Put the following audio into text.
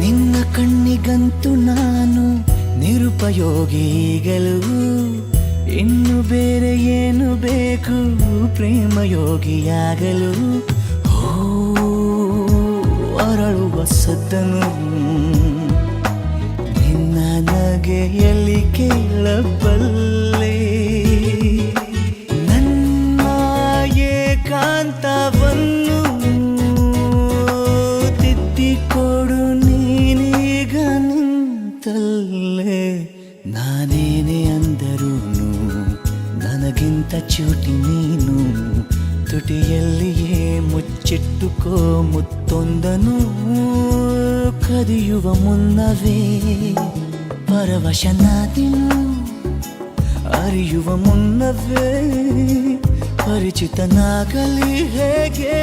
ನಿನ್ನ ಕಣ್ಣಿಗಂತೂ ನಾನು ನಿರುಪಯೋಗಿಗಳು, ಇನ್ನು ಬೇರೆ ಏನು ಬೇಕು ಪ್ರೇಮಯೋಗಿಯಾಗಲು. ಅರಳುವ ಸದ್ದನು ನಿನ್ನ ನಗೆಯಲ್ಲಿ ಕೇಳಬಲ್ಲೆ, ನನ್ನ ಏಕಾಂತವನ್ನು ತಿದ್ದಿಕೊಡು ನೀನೀಗ ನಿಂತಲ್ಲೇ. ನಾನೇನೇ ಅಂದರೂನು ನನಗಿಂತ ಚೂಟಿ ನೀನು, ತುಟಿಯಲ್ಲಿಯೇ ಮುಚ್ಚಿಟ್ಟುಕೋ ಮುತ್ತೊಂದನು. ಕದಿಯುವ ಮುನ್ನವೇ ಪರವಶನಾದಿನು, ಅರಿಯುವ ಮುನ್ನವೇ ಪರಿಚಿತನಾಗಲಿ ಹೇಗೆ